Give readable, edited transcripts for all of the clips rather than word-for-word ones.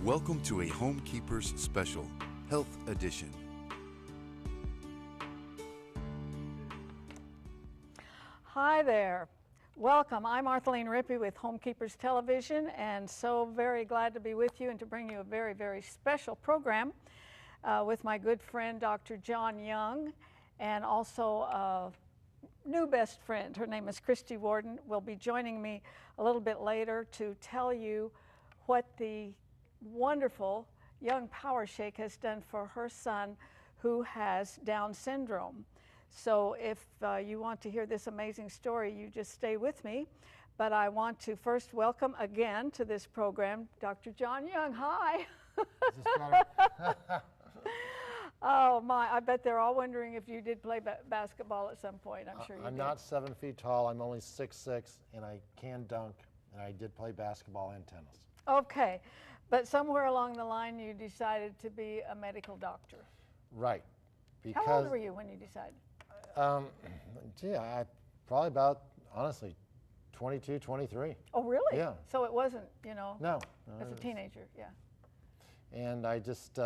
Welcome to a Homekeepers Special, Health Edition. Hi there. Welcome. I'm Arthelene Rippy with Homekeepers Television, and so very glad to be with you and to bring you a very, very special program with my good friend, Dr. John Young, and also a new best friend. Her name is Christy Warden. Will be joining me a little bit later to tell you what the wonderful young Power Shake has done for her son who has Down syndrome. So if you want to hear this amazing story, you just stay with me. But I want to first welcome again to this program Dr. John Young. Hi. Is this better? Oh my, I bet they're all wondering if you did play basketball at some point. I'm sure you did. I'm not 7 feet tall. I'm only 6'6", and I can dunk, and I did play basketball and tennis. Okay, but somewhere along the line you decided to be a medical doctor. Right. Because, how old were you when you decided? I probably about, honestly, 22, 23. Oh, really? Yeah. So it wasn't, you know, no, as a teenager, yeah. And I just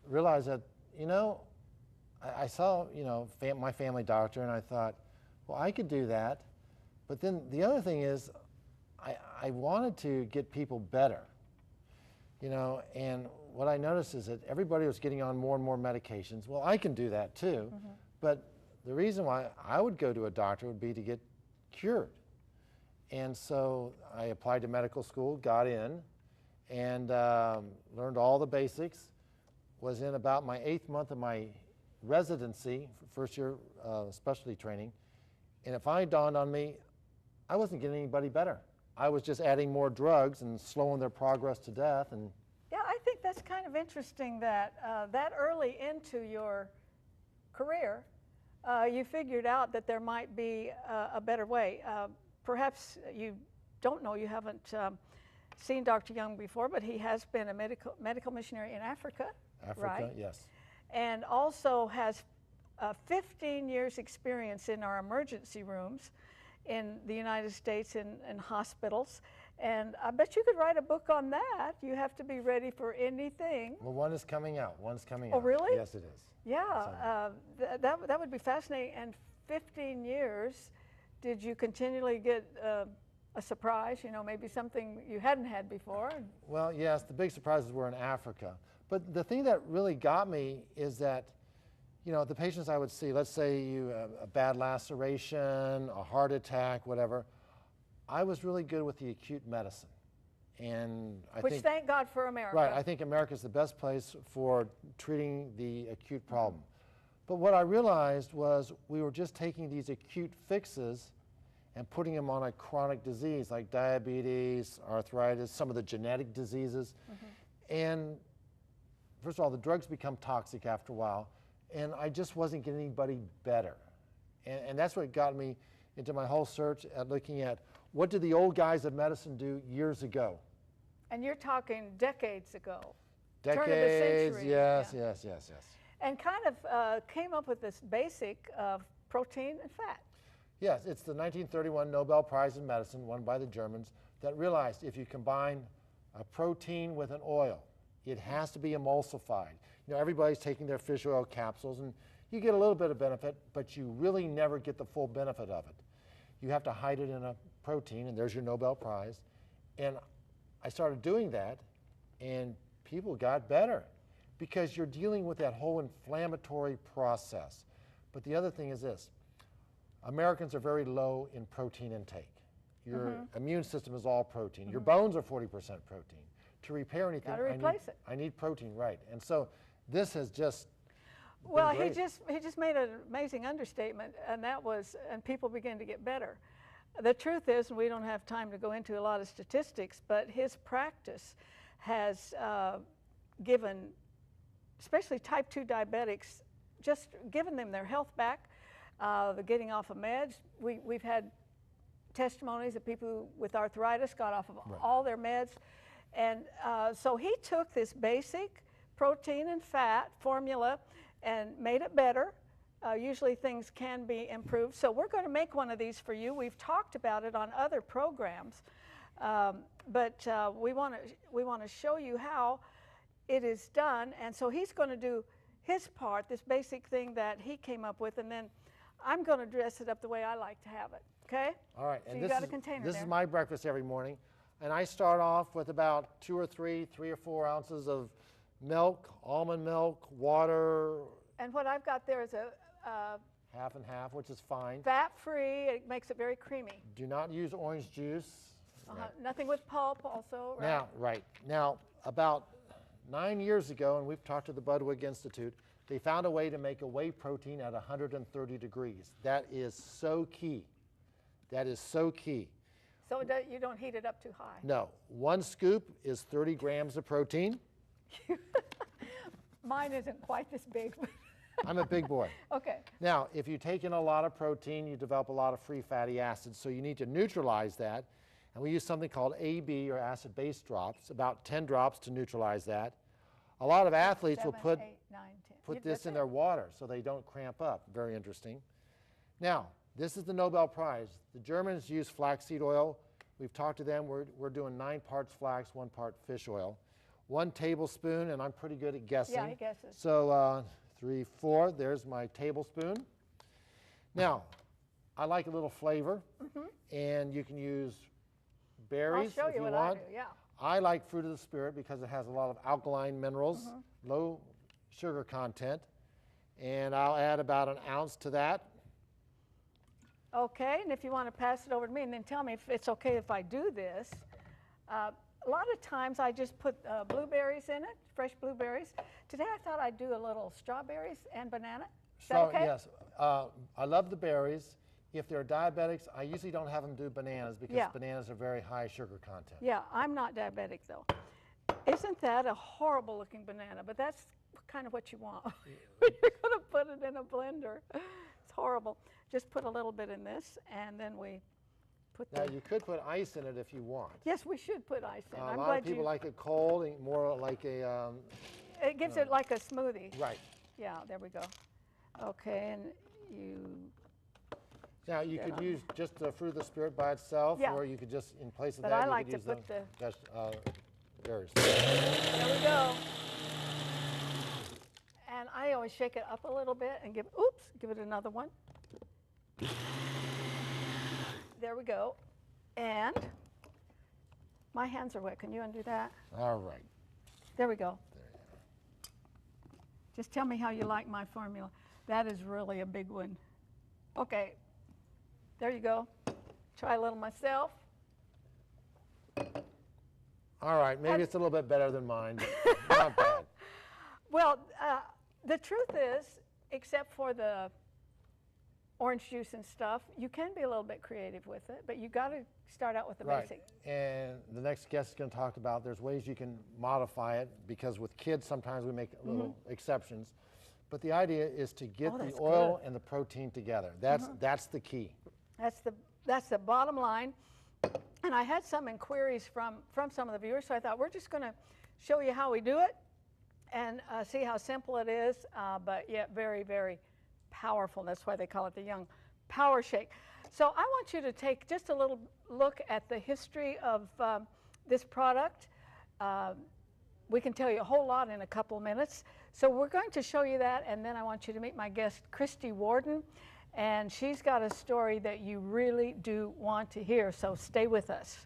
realized that, you know, I saw, you know, my family doctor, and I thought, well, I could do that. But then the other thing is, I wanted to get people better, you know, and what I noticed is that everybody was getting on more and more medications. Well, I can do that too, but the reason why I would go to a doctor would be to get cured. And so I applied to medical school, got in, and learned all the basics. Was in about my 8th month of my residency, first year specialty training, and it finally dawned on me, I wasn't getting anybody better. I was just adding more drugs and slowing their progress to death. And yeah, I think that's kind of interesting that that early into your career, you figured out that there might be a better way. Perhaps you don't know, you haven't seen Dr. Young before, but he has been a medical missionary in Africa, right? Yes. And also has 15 years experience in our emergency rooms in the United States in hospitals. And I bet you could write a book on that. You have to be ready for anything. Well, one is coming out. One's coming out. Oh, really? Yes, it is. Yeah, that would be fascinating. And 15 years, did you continually get a surprise, you know, maybe something you hadn't had before? Well, yes, the big surprises were in Africa. But the thing that really got me is that, you know, the patients I would see, let's say you have a bad laceration, a heart attack, whatever, I was really good with the acute medicine. And Which thank God for America. Right, I think America is the best place for treating the acute problem. But what I realized was we were just taking these acute fixes and putting them on a chronic disease like diabetes, arthritis, some of the genetic diseases. And first of all, the drugs become toxic after a while, and I just wasn't getting anybody better. And that's what got me into my whole search at looking at what did the old guys of medicine do years ago. And you're talking decades ago. Decades, turn of the century. yes, Yeah. yes. And kind of came up with this basic of protein and fat. Yes, it's the 1931 Nobel Prize in Medicine, won by the Germans, that realized if you combine a protein with an oil, it has to be emulsified. You know, everybody's taking their fish oil capsules, and you get a little bit of benefit, but you really never get the full benefit of it. You have to hide it in a protein, and there's your Nobel Prize. And I started doing that, and people got better because you're dealing with that whole inflammatory process. But the other thing is this. Americans are very low in protein intake. Your immune system is all protein. Your bones are 40% protein. To repair anything, I need protein, right? And so this has just well, he just made an amazing understatement, and that was, and people began to get better. The truth is, and we don't have time to go into a lot of statistics, but his practice has given, especially type 2 diabetics, just given them their health back, the getting off of meds. We've had testimonies of people with arthritis got off of all their meds. And so he took this basic protein and fat formula and made it better. Usually things can be improved. So we're going to make one of these for you. We've talked about it on other programs. But we want to show you how it is done. And so he's going to do his part, this basic thing that he came up with, and then I'm going to dress it up the way I like to have it. Okay? All right. So And you got a container this there. is my breakfast every morning. And I start off with about 3 or 4 ounces of milk, almond milk, water. And what I've got there is a Half and half, which is fine. fat-free. It makes it very creamy. Do not use orange juice. Nothing with pulp also, right? Now, about 9 years ago, and we've talked to the Budwig Institute, they found a way to make a whey protein at 130 degrees. That is so key. That is so key. So you don't heat it up too high. No. 1 scoop is 30 grams of protein. Mine isn't quite this big. I'm a big boy. Okay. Now, if you take in a lot of protein, you develop a lot of free fatty acids, so you need to neutralize that. And we use something called AB, or acid-base drops, about 10 drops to neutralize that. A lot of athletes 7, will put 8, 9, 10. this in their water so they don't cramp up. Very interesting. Now, this is the Nobel Prize. The Germans use flaxseed oil. We've talked to them. We're doing 9 parts flax, 1 part fish oil. 1 tablespoon, and I'm pretty good at guessing. Yeah, he guesses. So 3, 4, there's my tablespoon. Now, I like a little flavor, and you can use berries I'll show if you you what want. I do, yeah. I like fruit of the spirit because it has a lot of alkaline minerals, low sugar content, and I'll add about 1 ounce to that. Okay, and if you want to pass it over to me and then tell me if it's okay if I do this. A lot of times I just put blueberries in it, fresh blueberries. Today I thought I'd do a little strawberries and banana. Is that okay? Yes, I love the berries. If they're diabetics, I usually don't have them do bananas because bananas are very high sugar content. Yeah, I'm not diabetic though. Isn't that a horrible looking banana? But that's kind of what you want. You're going to put it in a blender. It's horrible. Just put a little bit in this, and then we put Now, you could put ice in it if you want. Yes, we should put ice in. A lot of people like it cold, and more like a... it gives it like a smoothie. Right. Yeah, there we go. Okay, and you... Now, you could use just the fruit of the spirit by itself, or you could just, in place of But that, I like you to could put use the berries. There we go. And I always shake it up a little bit and give it another one. There we go. And my hands are wet. Can you undo that? All right. There we go. Just tell me how you like my formula. That is really a big one. Okay. There you go. Try a little myself. All right. Maybe it's a little bit better than mine, but not bad. Well, the truth is, except for the orange juice and stuff, you can be a little bit creative with it, but you got to start out with the basic. And the next guest is going to talk about there's ways you can modify it, because with kids sometimes we make little exceptions. But the idea is to get the oil and the protein together. That's the key. That's the bottom line. And I had some inquiries from some of the viewers, so I thought we're just going to show you how we do it and see how simple it is, but yet very, very powerful. That's why they call it the Young Power Shake. So I want you to take just a little look at the history of this product. We can tell you a whole lot in a couple of minutes. So we're going to show you that, and then I want you to meet my guest, Christy Warden, and she's got a story that you really do want to hear, so stay with us.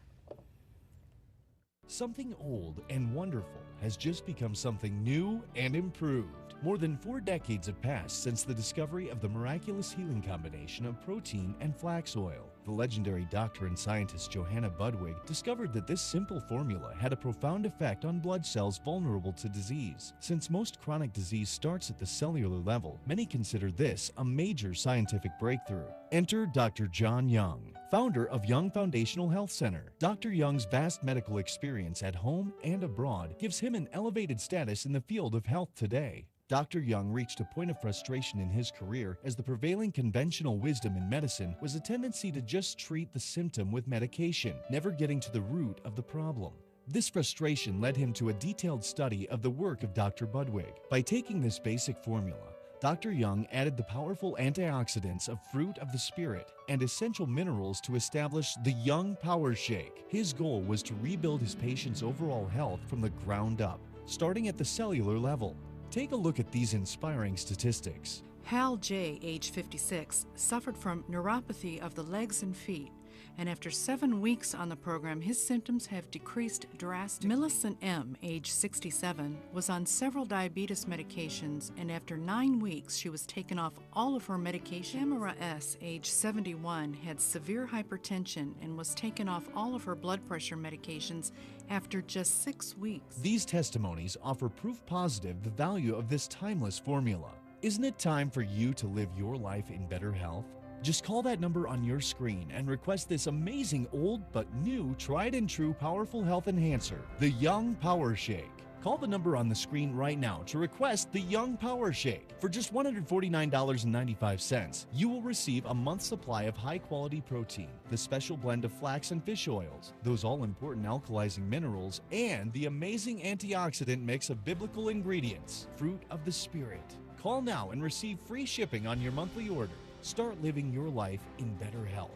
Something old and wonderful has just become something new and improved. More than 4 decades have passed since the discovery of the miraculous healing combination of protein and flax oil. The legendary doctor and scientist Johanna Budwig discovered that this simple formula had a profound effect on blood cells vulnerable to disease. Since most chronic disease starts at the cellular level, many consider this a major scientific breakthrough. Enter Dr. John Young, founder of Young Foundational Health Center. Dr. Young's vast medical experience at home and abroad gives him an elevated status in the field of health today. Dr. Young reached a point of frustration in his career as the prevailing conventional wisdom in medicine was a tendency to just treat the symptom with medication, never getting to the root of the problem. This frustration led him to a detailed study of the work of Dr. Budwig. By taking this basic formula, Dr. Young added the powerful antioxidants of Fruit of the Spirit and essential minerals to establish the Young Power Shake. His goal was to rebuild his patient's overall health from the ground up, starting at the cellular level. Take a look at these inspiring statistics. Hal J., age 56, suffered from neuropathy of the legs and feet, and after 7 weeks on the program, his symptoms have decreased drastically. Millicent M., age 67, was on several diabetes medications, and after 9 weeks, she was taken off all of her medication. Tamara S., age 71, had severe hypertension and was taken off all of her blood pressure medications after just 6 weeks. These testimonies offer proof positive the value of this timeless formula. Isn't it time for you to live your life in better health? Just call that number on your screen and request this amazing old but new tried and true powerful health enhancer, the Young Power Shake. Call the number on the screen right now to request the Young Power Shake. For just $149.95, you will receive a month's supply of high-quality protein, the special blend of flax and fish oils, those all-important alkalizing minerals, and the amazing antioxidant mix of biblical ingredients, Fruit of the Spirit. Call now and receive free shipping on your monthly order. Start living your life in better health.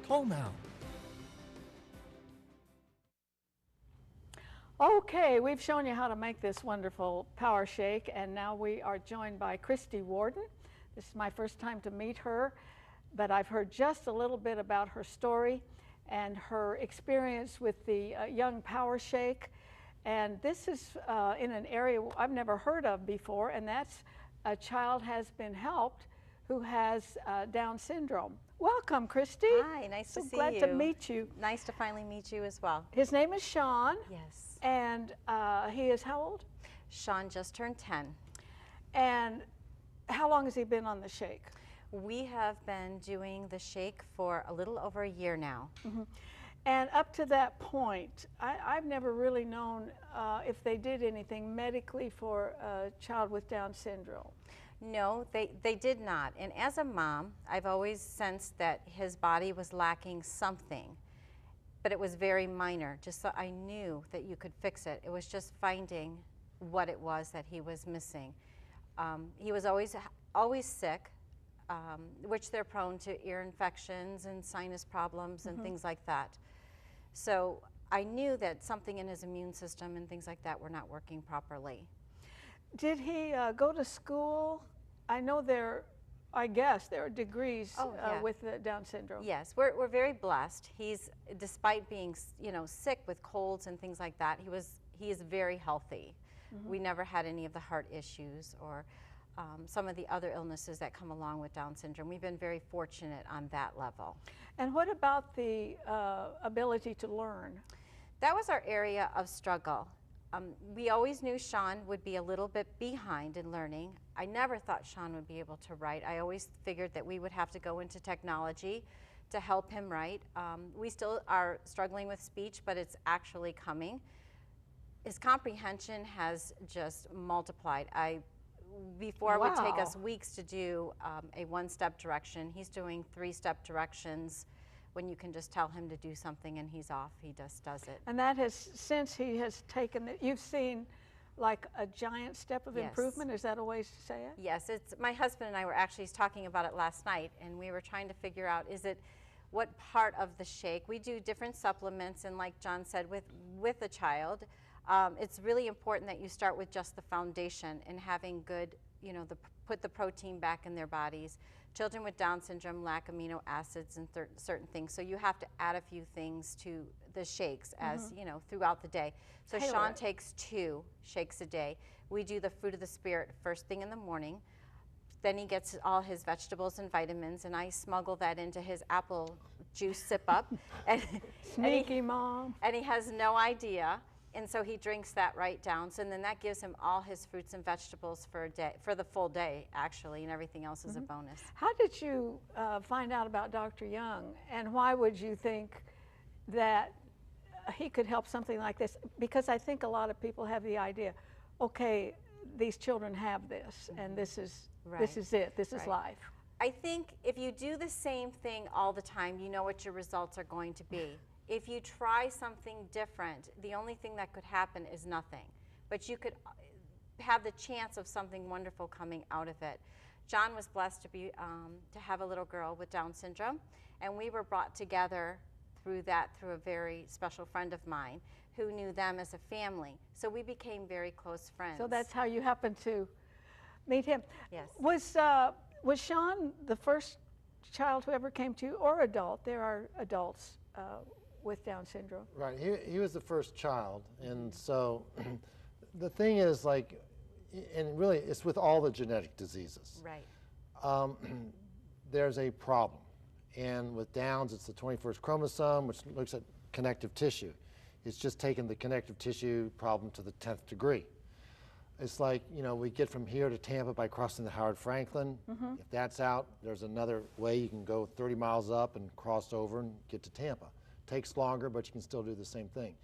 Call now. Okay, we've shown you how to make this wonderful power shake, and now we are joined by Christy Warden. This is my first time to meet her, but I've heard just a little bit about her story and her experience with the Young Power Shake. And this is in an area I've never heard of before, and that's a child has been helped who has Down syndrome. Welcome, Christy. Hi, nice to see you. So glad to meet you. Nice to finally meet you as well. His name is Sean. Yes. And he is how old? Sean just turned 10. And how long has he been on the shake? We have been doing the shake for a little over a year now. Mm-hmm. And up to that point, I've never really known if they did anything medically for a child with Down syndrome. No, they did not. And as a mom, I've always sensed that his body was lacking something, but it was very minor, just so I knew that you could fix it. It was just finding what it was that he was missing. He was always sick, which they're prone to ear infections and sinus problems and things like that. So I knew that something in his immune system and things like that were not working properly. Did he go to school? I know I guess there are degrees with the Down syndrome. Yes, we're very blessed. He's, despite being sick with colds and things like that, he is very healthy. We never had any of the heart issues or some of the other illnesses that come along with Down syndrome. We've been very fortunate on that level. And what about the ability to learn? That was our area of struggle. We always knew Sean would be a little bit behind in learning. I never thought Sean would be able to write. I always figured that we would have to go into technology to help him write. We still are struggling with speech, but it's actually coming. His comprehension has just multiplied. Before it would take us weeks to do a one-step direction. He's doing 3-step directions. When you can just tell him to do something and he's off, he just does it. And that has, since he has taken it, you've seen like a giant step of improvement? Is that a way to say it? Yes, my husband and I were actually talking about it last night, and we were trying to figure out, what part of the shake? We do different supplements, and like John said, with a child, it's really important that you start with just the foundation and having good, put the protein back in their bodies. Children with Down syndrome lack amino acids and certain things, so you have to add a few things to the shakes as throughout the day. So Sean takes 2 shakes a day. We do the Fruit of the Spirit first thing in the morning. Then he gets all his vegetables and vitamins, and I smuggle that into his apple juice sip up. Sneaky mom. And he has no idea. And so he drinks that right down. So then that gives him all his fruits and vegetables for a day, for the full day, actually, and everything else is a bonus. How did you find out about Dr. Young, and why would you think that he could help something like this? Because I think a lot of people have the idea, okay, these children have this, and this is it, this is life. I think if you do the same thing all the time, you know what your results are going to be. If you try something different, the only thing that could happen is nothing. But you could have the chance of something wonderful coming out of it. John was blessed to have a little girl with Down syndrome, and we were brought together through a very special friend of mine who knew them as a family. So we became very close friends. So that's how you happened to meet him. Yes. Was Sean the first child who ever came to you, or adult? There are adults with Down syndrome. Right, he was the first child, and so the thing is, like, and really it's with all the genetic diseases. Right. There's a problem, and with Downs it's the 21st chromosome, which looks at connective tissue. It's just taken the connective tissue problem to the 10th degree. It's like, you know, we get from here to Tampa by crossing the Howard Franklin. If that's out, there's another way you can go 30 miles up and cross over and get to Tampa. Takes longer, but you can still do the same thing.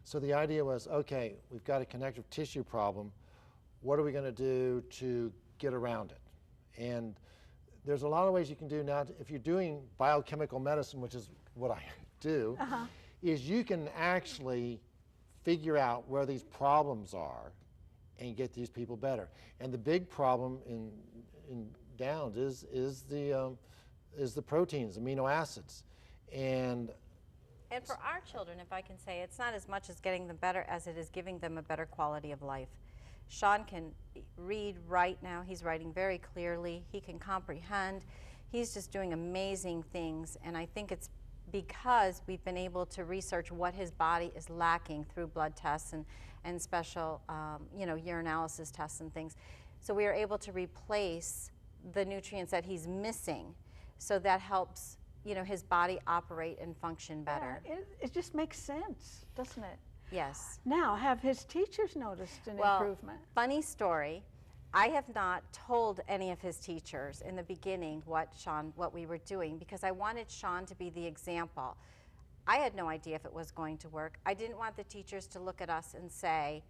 So the idea was, okay, we've got a connective tissue problem. What are we going to do to get around it? And there's a lot of ways you can do now. If you're doing biochemical medicine, which is what I do, is you can actually figure out where these problems are and get these people better. And the big problem in Downs is the proteins, amino acids. And for our children, if I can say, it's not as much as getting them better as it is giving them a better quality of life. Sean can read, write now. He's writing very clearly. He can comprehend. He's just doing amazing things, and I think it's because we've been able to research what his body is lacking through blood tests and special, you know, urinalysis tests and things. So we are able to replace the nutrients that he's missing, so that helps, you know, his body operate and function better. Yeah, it just makes sense, doesn't it? Yes. Now, have his teachers noticed an improvement? Funny story. I have not told any of his teachers in the beginning what we were doing, because I wanted Sean to be the example. I had no idea if it was going to work. I didn't want the teachers to look at us and say,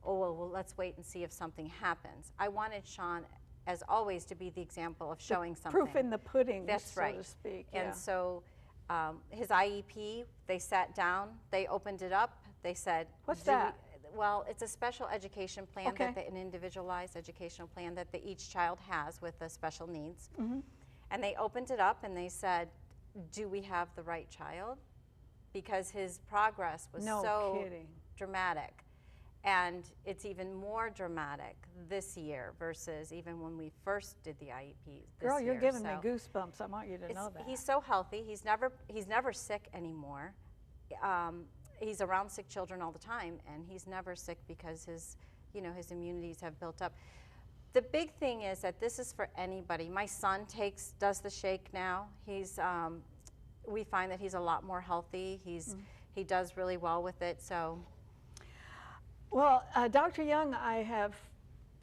oh, well, let's wait and see if something happens. I wanted Sean, as always, to be the example of showing something. Proof in the pudding, that's so right. to speak. And Yeah. so his IEP, they sat down, they opened it up, they said, What's that? Well, it's a special education plan, Okay. an individualized educational plan that each child has with the special needs. And they opened it up and they said, do we have the right child? Because his progress was so kidding. dramatic. And it's even more dramatic this year versus even when we first did the IEP this Girl, year. you're giving me goosebumps. I want you to know that. He's so healthy. He's never sick anymore. He's around sick children all the time, and he's never sick because his immunities have built up. The big thing is that this is for anybody. My son does the shake now. We find that he's a lot more healthy. He does really well with it. So. Well, Dr. Young, I have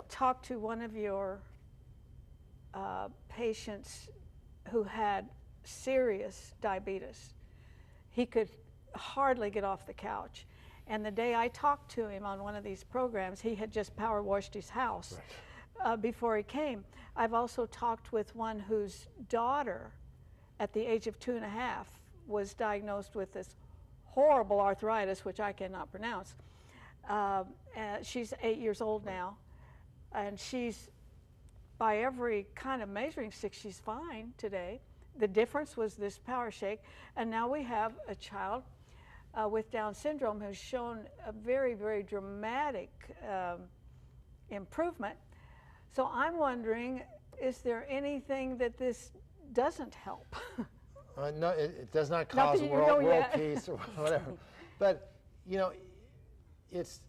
talked to one of your patients who had serious diabetes. He could hardly get off the couch. And the day I talked to him on one of these programs, he had just power washed his house before he came. I've also talked with one whose daughter, at the age of 2.5, was diagnosed with this horrible arthritis, which I cannot pronounce. She's 8 years old now, and she's, by every kind of measuring stick, she's fine today. The difference was this power shake, and now we have a child with Down syndrome who's shown a very, very dramatic improvement. So I'm wondering, is there anything that this doesn't help? No, it does not cause world peace or whatever. But, you know, it's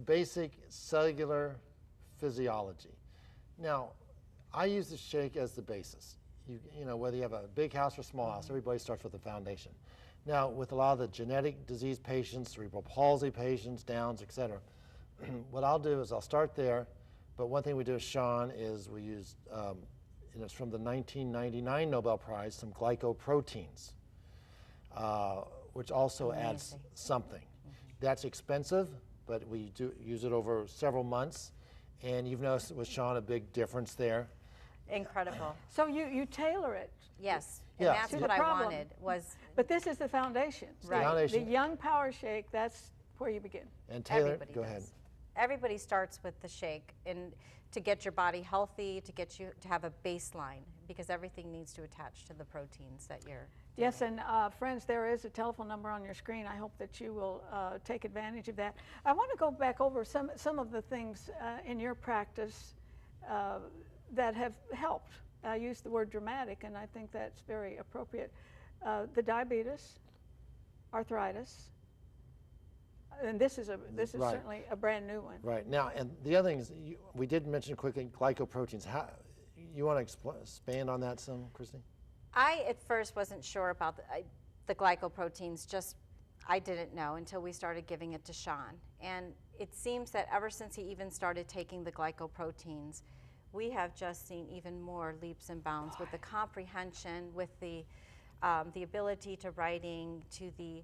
basic cellular physiology. Now, I use the shake as the basis. You know, whether you have a big house or small house, everybody starts with the foundation. Now, with a lot of the genetic disease patients, cerebral palsy patients, Downs, et cetera, what I'll do is I'll start there, but one thing we do with Sean is we use, and it's from the 1999 Nobel Prize, some glycoproteins, which also adds something. That's expensive, but we do use it over several months, and you've noticed with Sean a big difference there. Incredible. So you tailor it. Yes, and that's what I wanted was. But this is the foundation. Right. The Young Power Shake, that's where you begin. And Taylor, go ahead. Everybody starts with the shake, and to get your body healthy, to get you to have a baseline, because everything needs to attach to the proteins that you're doing. Yes, and friends, there is a telephone number on your screen. I hope that you will take advantage of that. I want to go back over some of the things in your practice that have helped. I use the word dramatic, and I think that's very appropriate. The diabetes, arthritis, and this is Right. certainly a brand new one. Right. Now, and the other thing is, we did mention quickly glycoproteins. How, you want to expand on that some, Christy? I at first wasn't sure about the glycoproteins, just I didn't know until we started giving it to Sean. And it seems that ever since he even started taking the glycoproteins, we have just seen even more leaps and bounds with the comprehension, with the ability to writing, to the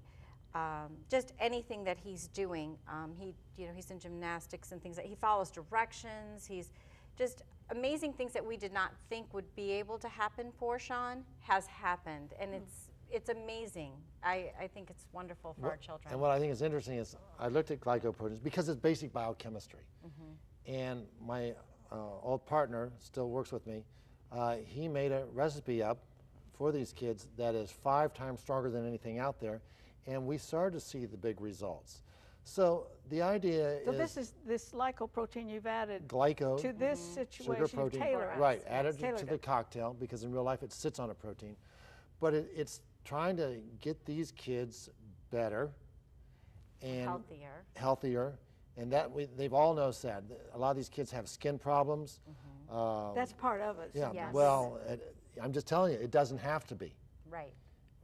just anything that he's doing. He's in gymnastics and things. He follows directions. He's just amazing things that we did not think would be able to happen for Sean has happened, and it's amazing. I think it's wonderful for our children. And what I think is interesting is I looked at glycoproteins because it's basic biochemistry. And my old partner still works with me. He made a recipe up for these kids that is 5 times stronger than anything out there, and we started to see the big results. So the idea So is this lipoprotein you've added glyco, to this sugar situation, protein, tailor it. right? Added Tailored to the it. cocktail because in real life it sits on a protein, but it's trying to get these kids better and healthier, and that they've all noticed that a lot of these kids have skin problems. That's part of it. Yeah. Yes. Well, I'm just telling you, it doesn't have to be. Right.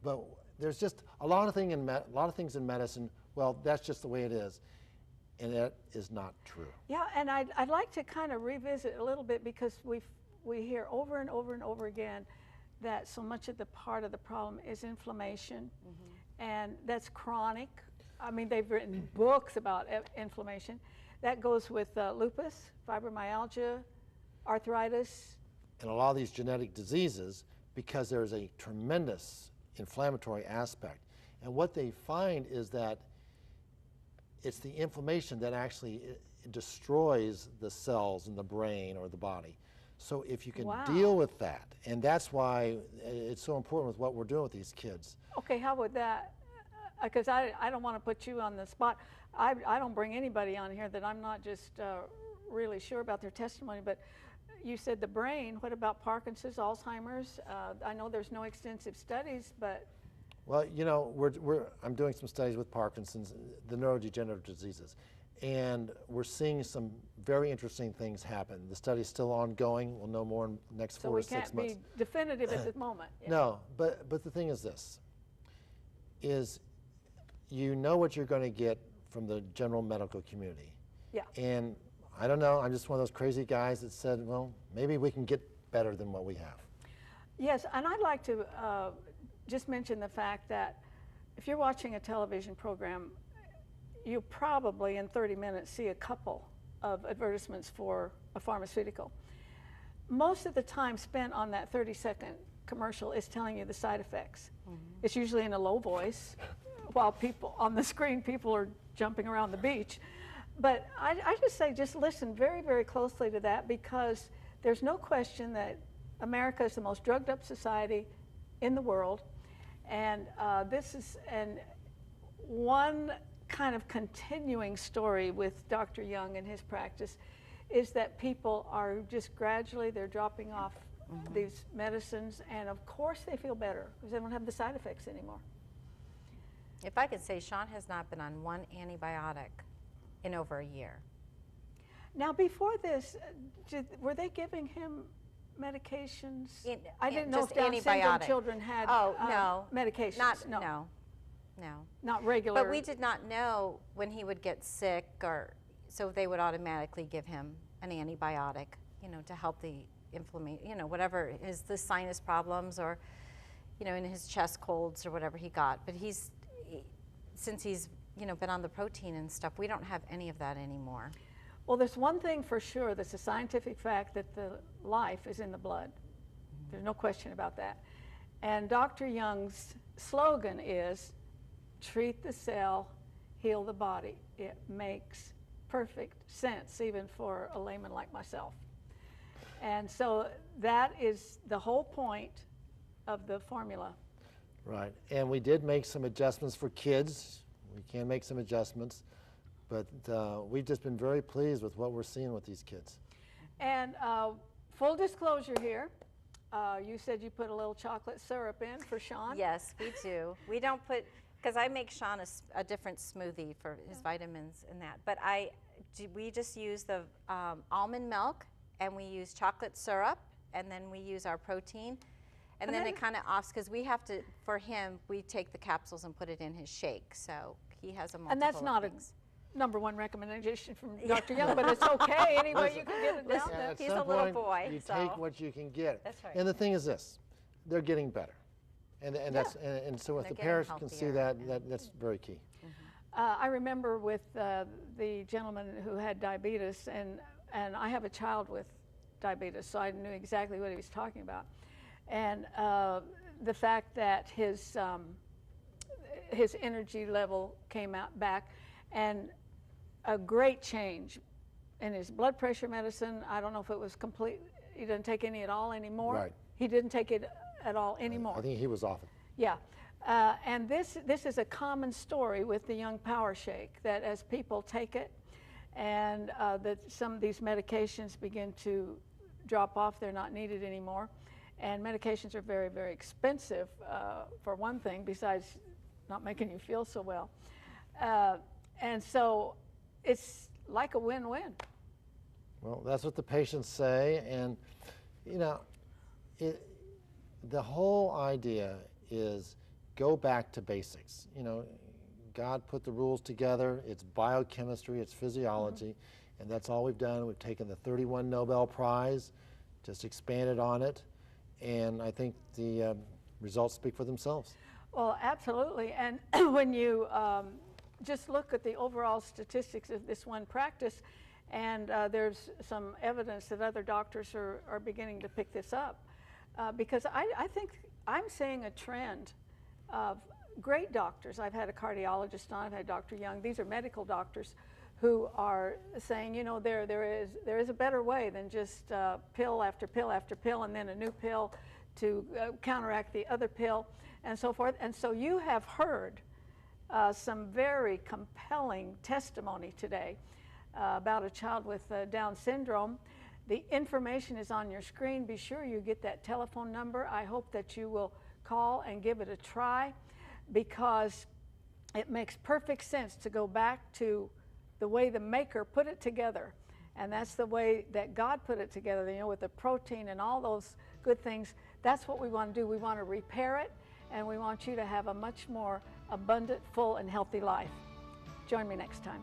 But there's just a lot of things in medicine. Well, that's just the way it is, and that is not true. Yeah, and I'd like to kind of revisit a little bit because we hear over and over and over again that so much of the part of the problem is inflammation, and that's chronic. I mean, they've written books about inflammation. That goes with lupus, fibromyalgia, arthritis. And a lot of these genetic diseases, because there's a tremendous inflammatory aspect. And what they find is that it's the inflammation that actually destroys the cells in the brain or the body. So if you can deal with that, and that's why it's so important with what we're doing with these kids. Okay, how would that, because I don't want to put you on the spot. I don't bring anybody on here that I'm not just really sure about their testimony, but you said the brain. What about Parkinson's, Alzheimer's? I know there's no extensive studies, but well, you know, I'm doing some studies with Parkinson's, the neurodegenerative diseases, and we're seeing some very interesting things happen. The study's still ongoing. We'll know more in the next 4 to 6 months. So we can't be definitive at the moment. Yeah. No, but the thing is this, is you know what you're going to get from the general medical community. Yeah. And I don't know, I'm just one of those crazy guys that said, well, maybe we can get better than what we have. Yes, and I'd like to just mention the fact that if you're watching a television program, you probably in 30 minutes see a couple of advertisements for a pharmaceutical. Most of the time spent on that 30-second commercial is telling you the side effects. It's usually in a low voice while people on the screen, people are jumping around the beach. But I just say, just listen very, very closely to that, because there's no question that America is the most drugged up society in the world. And this is one kind of continuing story with Dr. Young and his practice is that people are just gradually, they're dropping off these medicines, and of course they feel better because they don't have the side effects anymore. If I could say, Sean has not been on one antibiotic in over a year. Now, before this, were they giving him medications? I didn't know if just Down syndrome antibiotic. children had no, medications. No. Not regular. But we did not know when he would get sick, or so they would automatically give him an antibiotic, to help the inflammation, whatever is the sinus problems, or, in his chest colds or whatever he got. But since he's, been on the protein and stuff, we don't have any of that anymore. Well, there's one thing for sure that's a scientific fact, that the life is in the blood. There's no question about that. And Dr. Young's slogan is, treat the cell, heal the body. It makes perfect sense, even for a layman like myself. And so that is the whole point of the formula. Right, and we did make some adjustments for kids. We can make some adjustments, but we've just been very pleased with what we're seeing with these kids. And full disclosure here, you said you put a little chocolate syrup in for Sean. Yes, we do. We don't put, because I make Sean a different smoothie for his vitamins and that, but we just use the almond milk, and we use chocolate syrup, and then we use our protein. And then it kind of offs, because we have to, for him, we take the capsules and put it in his shake. So he has a multiple And that's not things. a #1 recommendation from Dr. Young, but it's okay any way you can get it down there. He's a little boy, You so. take what you can get. That's right. And the thing is this, they're getting better. And so if They're the parents can getting see that's very key. I remember with the gentleman who had diabetes, and I have a child with diabetes, so I knew exactly what he was talking about. And the fact that his energy level came back, and a great change in his blood pressure medicine. I don't know if it was complete. He didn't take any at all anymore. Right. He didn't take it at all anymore. I think he was off it. Yeah. And this is a common story with the Young Power Shake, that as people take it and that some of these medications begin to drop off, they're not needed anymore. And medications are very, very expensive, for one thing, besides not making you feel so well. And so it's like a win-win. Well, that's what the patients say. And, the whole idea is go back to basics. God put the rules together. It's biochemistry, it's physiology, and that's all we've done. We've taken the 31 Nobel Prize, just expanded on it, and I think the results speak for themselves. Well, absolutely. And when you just look at the overall statistics of this one practice, and there's some evidence that other doctors are beginning to pick this up, because I think I'm seeing a trend of great doctors. I've had a cardiologist on, I've had Dr. Young. These are medical doctors who are saying, there is a better way than just pill after pill after pill, and then a new pill to counteract the other pill, and so forth. And so you have heard some very compelling testimony today about a child with Down syndrome. The information is on your screen. Be sure you get that telephone number. I hope that you will call and give it a try, because it makes perfect sense to go back to the way the maker put it together. And that's the way that God put it together, with the protein and all those good things. That's what we want to do. We want to repair it, and we want you to have a much more abundant, full, and healthy life. Join me next time.